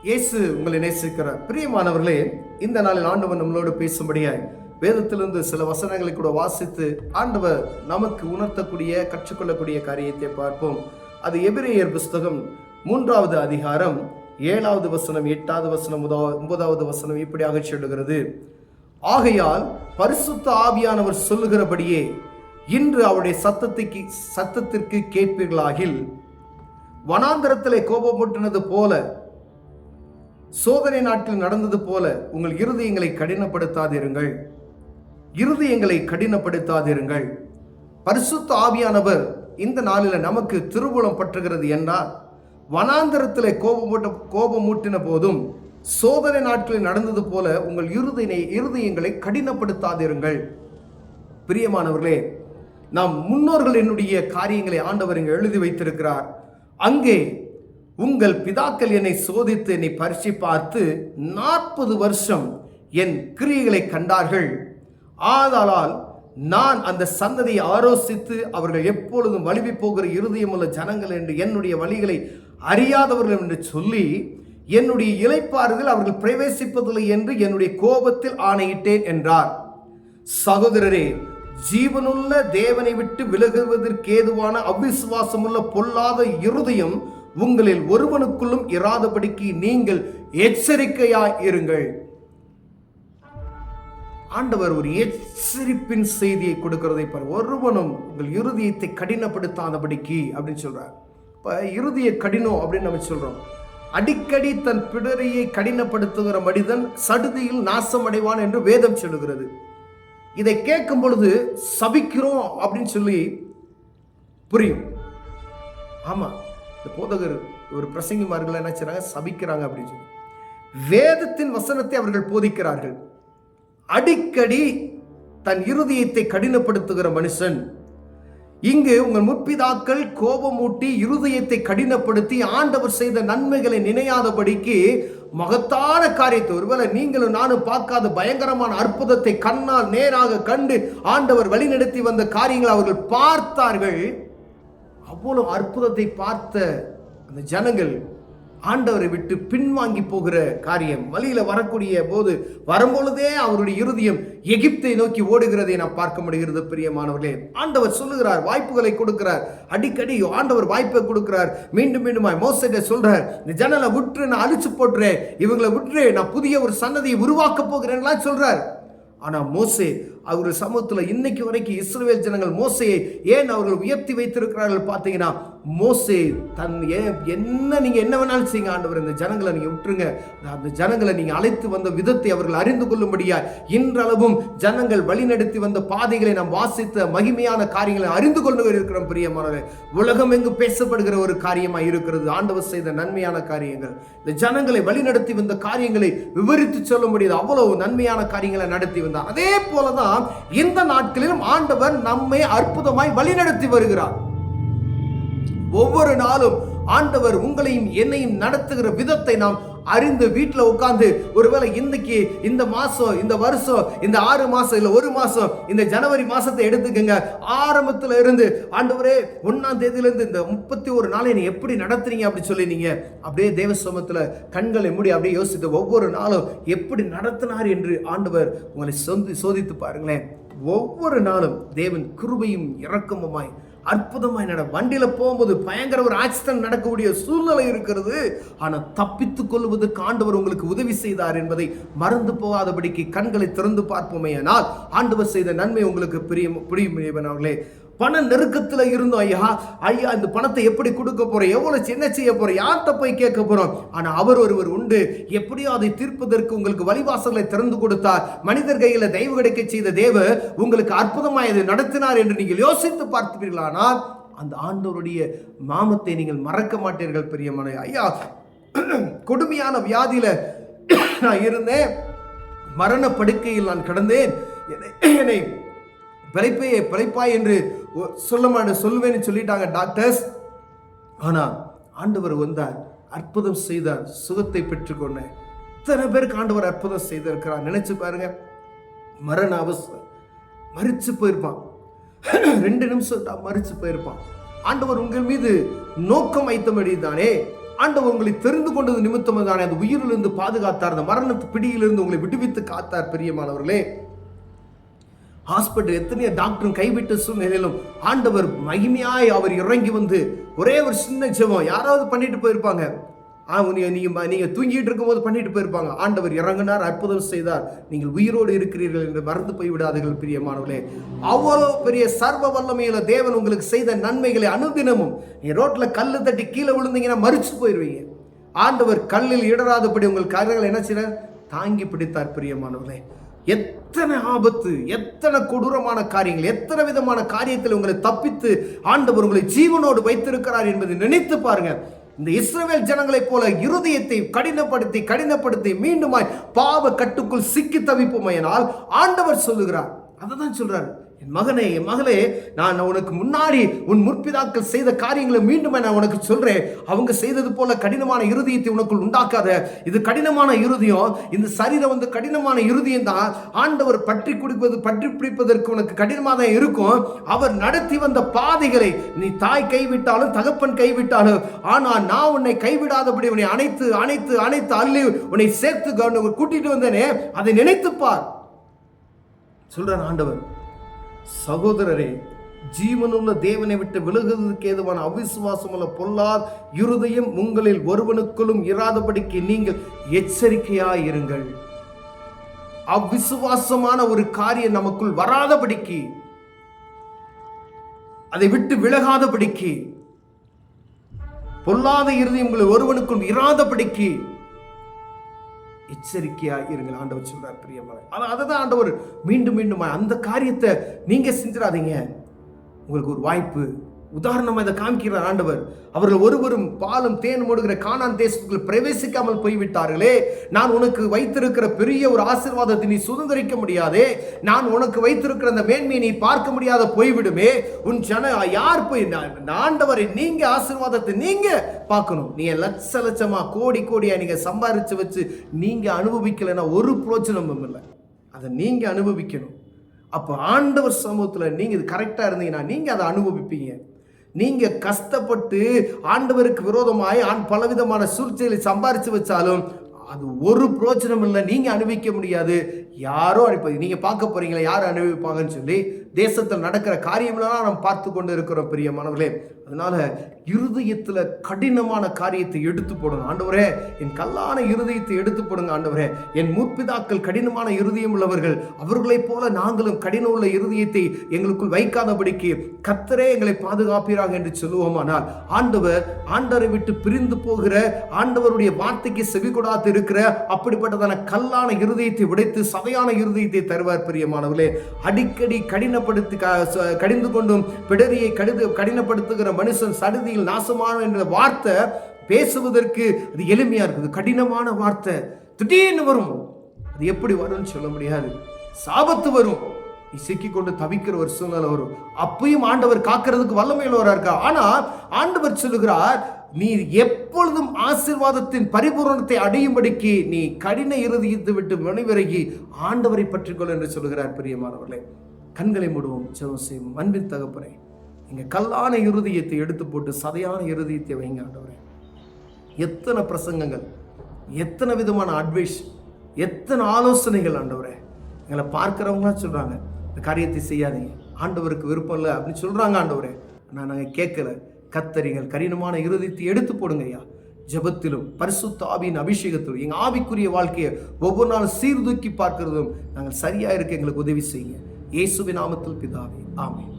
இயேசு உங்களை நேசிக்கிறார். பிரியமானவர்களே, இந்த நாளில் ஆண்டவர் நம்மளோடு பேசும்படியாய் வேதத்திலிருந்து சில வசனங்களை கூட வாசித்து ஆண்டவர் நமக்கு உணர்த்தக்கூடிய கற்றுக்கொள்ளக்கூடிய காரியத்தை பார்ப்போம். அது எபிரேயர் புஸ்தகம் 3வது அதிகாரம் 7வது வசனம், 8வது வசனம், 9வது வசனம் இப்படியாக சொல்லுகிறது. ஆகையால் பரிசுத்த ஆவியானவர் சொல்லுகிறபடியே இன்று அவருடைய சத்தத்திற்கு கேட்பீர்களாகில், வனாந்தரத்திலே கோபமூட்டினது போல, சோதனை நாட்டில் நடந்தது போல உங்கள் இருதயங்களை கடினப்படுத்தாதிருங்கள். பரிசுத்த ஆவியானவர் இந்த நாளில் நமக்கு திருவுளம் பற்றுகிறது என்றால், வனாந்தரத்திலே கோபமூட்டின போதும் சோதனை நாட்களில் நடந்தது போல உங்கள் இருதயங்களை கடினப்படுத்தாதிருங்கள். பிரியமானவர்களே, நாம் முன்னோர்கள் என்னுடைய காரியங்களை ஆண்டவர் இங்கே எழுதி வைத்திருக்கிறார். அங்கே உங்கள் பிதாக்கள் என்னை சோதித்து என்னை பரிசி பார்த்து 40 வருஷம் என் கிரியைகளை கண்டார்கள். ஆதலால் நான் அந்த சந்ததியை ஆலோசித்து அவர்கள் எப்பொழுதும் வலிவி போகிற இருதயமுள்ள ஜனங்கள் என்று என்னுடைய வழிகளை அறியாதவர்கள் என்று சொல்லி என்னுடைய இளைப்பாறுதல் அவர்கள் பிரவேசிப்பதில்லை என்று என்னுடைய கோபத்தில் ஆணையிட்டேன் என்றார். சகோதரரே, ஜீவனுள்ள தேவனை விட்டு விலகுவதற்கேதுவான அவிசுவாசமுள்ள பொல்லாத இருதயம் உங்களில் ஒருவனுக்குள்ளும் இராதபடிக்கு நீங்கள் எச்சரிக்கையாய் இருங்கள். ஆண்டவர் ஒரு எச்சரிப்பின் செய்தியை கொடுக்கிறதை பாரு. ஒருவனும் உங்கள் இருதயத்தை கடினப்படுத்தாதபடிக்கு அப்படின்னு சொல்றார். இப்ப இருதய கடினம் அப்படின்னு நம்ம சொல்றோம். அடிக்கடி தன் பிடரியை கடினப்படுத்துகிற மனிதன் சடுதியில் நாசம் அடைவான் என்று வேதம் சொல்லுகிறது. இதை கேட்கும் பொழுது சபிக்கிறோம் அப்படின்னு சொல்லி புரியும். ஆமா, இந்த போதகர் ஒரு பிரசங்கிமார்கள் என்ன செய்றாங்க, சபிக்கிறாங்க அப்படின்னு சொல்லி வேதத்தின் வசனத்தை அவர்கள் போதிக்கிறார்கள். அடிக்கடி தன் இருதயத்தை கடினப்படுத்துகிற மனுஷன், இங்கு உங்கள் முற்பிதாக்கள் கோபமூட்டி இருதயத்தை கடினப்படுத்தி ஆண்டவர் செய்த நன்மைகளை நினையாதபடிக்கு மகத்தான காரியத்தை, ஒருவேளை நீங்களும் நானும் பார்க்காத பயங்கரமான அற்புதத்தை கண்ணால் நேராக கண்டு ஆண்டவர் வழிநடத்தி வந்த காரியங்களை அவர்கள் பார்த்தார்கள். அவ்வளவு அற்புதத்தை பார்த்த அந்த ஜனங்கள் ஆண்டவரை விட்டு பின்வாங்கி போகிற காரியம், வழியில வரக்கூடிய போது வரும்பொழுதே அவருடைய இருதயம் எகிப்தை நோக்கி ஓடுகிறதை நாம் பார்க்க முடிகிறது. பிரியமானவர்களே, ஆண்டவர் சொல்லுகிறார், வாய்ப்புகளை கொடுக்கிறார். அடிக்கடி ஆண்டவர் வாய்ப்பை கொடுக்கிறார். மீண்டும் மீண்டுமாய் மோசேட்ட சொல்றார், இந்த ஜனலை விட்டு நான் அழிச்சு போட்டுறேன், இவங்களை விட்டு நான் புதிய ஒரு சன்னதியை உருவாக்க போகிறேன்லாம் சொல்றார். ஆனா மோசே அவர் சமூகத்தில் இன்னைக்கு வரைக்கும் இஸ்ரவேல் ஜனங்கள் மோசையை ஏன் அவர்கள் உயர்த்தி வைத்திருக்கிறார்கள் பார்த்தீங்கன்னா, மோசே தன் நீங்க என்ன வேணாலும் செய்யுங்க ஆண்டவர், இந்த ஜனங்களை நீங்க விட்டுருங்க, அந்த ஜனங்களை நீங்க அழைத்து வந்த விதத்தை அவர்கள் அறிந்து கொள்ளும்படியா இன்றளவும் ஜனங்கள் வழிநடத்தி வந்த பாதைகளை நாம் வாசித்த மகிமையான காரியங்களை அறிந்து கொண்டு இருக்கிறோம். பிரியமானவர்களே, உலகம் எங்கு பேசப்படுகிற ஒரு காரியமாக இருக்கிறது ஆண்டவர் செய்த நன்மையான காரியங்கள். இந்த ஜனங்களை வழிநடத்தி வந்த காரியங்களை விவரித்து சொல்ல முடியாது, அவ்வளவு நன்மையான காரியங்களை நடத்தி வந்தார். அதே போலதான் இந்த நாட்களிலும் ஆண்டவர் நம்மை அற்புதமாய் வழிநடத்தி வருகிறார். ஒவ்வொரு நாளும் ஆண்டவர் உங்களையும் என்னையும் நடத்துகிற விதத்தை நாம் அறிந்து வீட்டில் உட்கார்ந்து, ஒருவேளை இன்னைக்கு இந்த மாசம், இந்த வருஷம், இந்த 6 மாசம் இல்ல 1 மாசம், இந்த ஜனவரி மாசத்தை எடுத்துக்கங்க. ஆரம்பத்துல இருந்து ஆண்டவரே 1ஆம் தேதியிலிருந்து இந்த 31 நாளை நீ எப்படி நடத்துறீங்க அப்படி சொல்லி நீங்க அப்படியே தேவ சமூகத்துல கண்களை மூடி அப்படியே யோசித்து ஒவ்வொரு நாளும் எப்படி நடத்தினார் என்று ஆண்டவர் உங்களை சோதித்து பாருங்களேன். ஒவ்வொரு நாளும் தேவன் கிருபையும் இரக்கமுமாய் அற்புதமாய் வண்டியில போகும்போது பயங்கர ஒரு ஆக்சிடென்ட் நடக்கக்கூடிய சூழ்நிலை இருக்கிறது. ஆனா தப்பித்துக் கொள்வதற்கு ஆண்டவர் உங்களுக்கு உதவி செய்தார் என்பதை மறந்து போகாதபடிக்கு கண்களை திறந்து பார்ப்போமே. ஆனால் ஆண்டவர் செய்த நன்மை உங்களுக்கு புரியும். பண நெருக்கத்தில் இருந்தோம். ஐயா இந்த பணத்தை எப்படி கொடுக்க போறோம், எவ்வளவு என்ன செய்ய போறோம், யார்கிட்ட போய் கேட்க போறோம். ஆனா அவர் ஒருவர் உண்டு, எப்படியோ அதை தீர்ப்பதற்கு உங்களுக்கு வழிவாசல்களை திறந்து கொடுத்தார். மனிதர் கையில தயவு கிடைக்க செய்த தேவ உங்களுக்கு அற்புதமாய் அதை நடத்தினார் என்று நீங்கள் யோசித்து பார்ப்பீர்களானால் அந்த ஆண்டவருடைய நாமத்தை நீங்கள் மறக்க மாட்டீர்கள். பிரியமான ஐயா, கொடுமையான வியாதியில நான் இருந்தேன், மரண படுக்கையில் நான் கிடந்தேன், என்னை பிழைப்பாய் என்று சொல்லுவேன்னு சொல்லிட்டாங்க டாக்டர்ஸ். ஆனா ஆண்டவர் வந்தார், அற்புதம் செய்தார், சுகத்தை பெற்றுக்கொண்டேன். இத்தனை பேருக்கு ஆண்டவர் அற்புதம் செய்திருக்கிறார். நினைச்சு பாருங்க, மரண அவஸ்தை, மரிச்சு போயிருப்பான், 2 நிமிஷம் மரிச்சு போயிருப்பான். ஆண்டவர் உங்கள் மீது நோக்கம் வைத்தபடி தானே ஆண்டவர் உங்களை தெரிந்து கொண்டது நிமித்தம் தானே அந்த உயிரிலிருந்து பாதுகாத்தார், அந்த மரணத்து பிடியிலிருந்து உங்களை விடுவித்து காத்தார். பிரியமானவர்களே, ஹாஸ்பிட்டல் எத்தனையோ டாக்டரும் கைவிட்ட சூழ்நிலையிலும் ஆண்டவர் மகிமையாய் அவர் இறங்கி வந்து ஒரே ஒரு சின்ன ஜெபம் யாராவது பண்ணிட்டு போயிருப்பாங்க, நீங்க தூங்கிட்டு இருக்கும் போது பண்ணிட்டு போயிருப்பாங்க. ஆண்டவர் இறங்கினார், அற்புதம் செய்தார், நீங்கள் உயிரோடு இருக்கிறீர்கள் என்று மறந்து போய்விடாதீர்கள். பிரியமானவர்களே, அவ்வளோ பெரிய சர்வ வல்லமையில தேவன் உங்களுக்கு செய்த நன்மைகளை அனுதினமும், நீங்க ரோட்ல கல்லு தட்டி கீழே விழுந்தீங்கன்னா மறிச்சு போயிருவீங்க. ஆண்டவர் கல்லில் இடராதபடி உங்கள் கரங்களை என்ன செய்றார்? தாங்கி பிடித்தார். பிரியமானவர்களே, எத்தனை ஆபத்து, எத்தனை கொடூரமான காரியங்கள், எத்தனை விதமான காரியத்தில் உங்களை தப்பித்து ஆண்டவர் உங்களை ஜீவனோடு வைத்திருக்கிறார் என்பதை நினைத்து பாருங்க. இந்த இஸ்ரவேல் ஜனங்களைப் போல இருதயத்தை கடினப்படுத்தி மீண்டுமாய் பாவ கட்டுக்குள் சிக்கி தவிப்போமையினால் ஆண்டவர் சொல்லுகிறார், அததான் சொல்றார், என் மகனே, என் மகளே, நான் உனக்கு முன்னாடி உன் முற்பிதாக்கள் செய்த காரியங்களை மீண்டும் நான் உனக்கு சொல்றேன். அவங்க செய்தது போல கடினமான இருதயத்தை உனக்குள் உண்டாக்காத. இது கடினமான இருதயம், இந்த சரீரம் கடினமான இருதயம் தான். ஆண்டவர் பற்றி பிடிப்பதற்கு உனக்கு கடினமாக தான் இருக்கும். அவர் நடத்தி வந்த பாதைகளை நீ தாய் கைவிட்டாலும் தகப்பன் கைவிட்டாலும், ஆனால் நான் உன்னை கைவிடாதபடி உன்னை அணைத்து அணைத்து அணைத்து அள்ளி உன்னை சேர்த்து கூட்டிட்டு வந்தேனே, அதை நினைத்துப்பார் சொல்றார் ஆண்டவர். சகோதரரே, ஜீவனுள்ள தேவனை விட்டு விலகுவதற்கு ஏதுவான அவிசுவாசமுள்ள பொல்லாத இருதயம் உங்களில் ஒருவனுக்குள்ளும் இராதபடிக்கு நீங்கள் எச்சரிக்கையாயிருங்கள். அவ்விசுவாசமான ஒரு காரியம் நமக்குள் வராதபடிக்கு, அதை விட்டு விலகாதபடிக்கு, பொல்லாத இருதயம் உங்களில் ஒருவனுக்குள் இராதபடிக்கு எச்சரிக்கையாக இருங்கள் ஆண்டவர் சொல்றார். பிரியமான அதுதான் ஆண்டவர் மீண்டும் மீண்டும் அந்த காரியத்தை நீங்க செஞ்சிடாதீங்க. உங்களுக்கு ஒரு வாய்ப்பு, உதாரணமா இதை காமிக்கிறார் ஆண்டவர். அவர்கள் ஒருவரும் பாலும் தேன் ஓடுகிற கானான் தேசத்துக்குள் பிரவேசிக்காமல் போய்விட்டார்களே, நான் உனக்கு வைத்திருக்கிற பெரிய ஒரு ஆசீர்வாதத்தை நீ சுதந்திரிக்க முடியாதே, நான் உனக்கு வைத்திருக்கிற அந்த மேன்மையை நீ பார்க்க முடியாத போய்விடுமே, உன் ஜன யார் போய் ஆண்டவரை நீங்க ஆசீர்வாதத்தை நீங்க பார்க்கணும். நீங்க லட்சமா கோடி கோடியா நீங்க சம்பாதிச்சு வச்சு நீங்க அனுபவிக்கலைன்னா ஒரு பிரோஜனமும் இல்லை. அதை நீங்க அனுபவிக்கணும். அப்போ ஆண்டவர் சமூகத்துல நீங்க இது கரெக்டா இருந்தீங்கன்னா நீங்க அதை அனுபவிப்பீங்க. நீங்க கஷ்டப்பட்டு ஆண்டவருக்கு விரோதமாய் பலவிதமான சூழ்ச்சிகளை சம்பாரிச்சு வச்சாலும் அது ஒரு பிரோஜனம் இல்லை, நீங்க அனுபவிக்க முடியாது. யாரோ அனுப்பி நீங்க பார்க்க போறீங்களா, யாரும் அனுபவிப்பாங்கன்னு சொல்லி தேசத்தில் நடக்கிற காரியம்லாம் நாம் பார்த்து கொண்டு இருக்கிறோம். பிரியமானவர்களே, அதனால இருதயத்துல கடினமான காரியத்தை எடுத்து போடுங்க. ஆண்டவரே, என் கல்லான இருதயத்தை எடுத்து போடுங்க. ஆண்டவரே, என் முற்பிதாக்கள் கடினமான இருதயம் உள்ளவர்கள், அவர்களைப் போல நாங்களும் கடின உள்ள இருதயத்தை எங்களுக்குள் வைக்காதபடிக்கு கர்த்தரே எங்களை பாதுகாப்பீராக என்று சொல்லுவோமானால், ஆண்டவரை விட்டு பிரிந்து போகிற, ஆண்டவருடைய வார்த்தைக்கு செவி கொடாது இருக்கிற அப்படிப்பட்டதான கல்லான இருதயத்தை உடைத்து சதையான இருதயத்தை தருவார். பிரியமானவர்களே, அடிக்கடி கடிந்து கொண்டும் பிடரியை கடினப்படுத்துகிற மனுஷன் சடுதியில் நாசமான என்ற வார்த்தை பேசுவதற்கு அது எளிமையா இருக்குது. கடினமான வார்த்தை திடீர்னு வரும், அது எப்படி வரும்னு சொல்ல முடியாது. சாபத்து வரும், நீ சிக்கிக்கொண்டு தவிக்கிற ஒரு சூழ்நிலை வரும். அப்பயும் ஆண்டவர் காக்கிறதுக்கு வல்லமையுள்ளவரா இருக்கா. ஆனால் ஆண்டவர் சொல்லுகிறார், நீ எப்பொழுதும் ஆசீர்வாதத்தின் பரிபூரணத்தை அடையும்படிக்கு நீ கடின இருதயத்தை விட்டு மணிவிறகி ஆண்டவரை பற்றிக்கொள் என்று சொல்லுகிறார். பிரியமானவர்களே, கண்களை மூடுவோம், ஜெபம் செய்வோம். அன்பின் தகப்பனே, நீங்க கல்லான இருதயத்தை எடுத்து போட்டு சதையான இருதயத்தை வைங்க ஆண்டவரே. எத்தனை பிரசங்கங்கள், எத்தனை விதமான அட்வைஸ், எத்தனை ஆலோசனைகள் ஆண்டவரே. எங்களை பார்க்கிறவங்களாம் சொல்றாங்க, இந்த காரியத்தை செய்யாதீங்க, ஆண்டவருக்கு விருப்பம் இல்லை அப்படின்னு சொல்றாங்க ஆண்டவரே. ஆனால் நாங்கள் கேட்கல. கத்தரிங்கள் கடினமான இருதயத்தை எடுத்து போடுங்க ஐயா. ஜெபத்திலும் பரிசுத்த ஆவியின் அபிஷேகத்திலும் எங்கள் ஆவிக்குரிய வாழ்க்கையை ஒவ்வொரு நாளும் சீர்தூக்கி பார்க்கிறதும் நாங்கள் சரியா இருக்க எங்களுக்கு உதவி செய்யுங்க. இயேசுவின் நாமத்தில் பிதாவே, ஆமென்.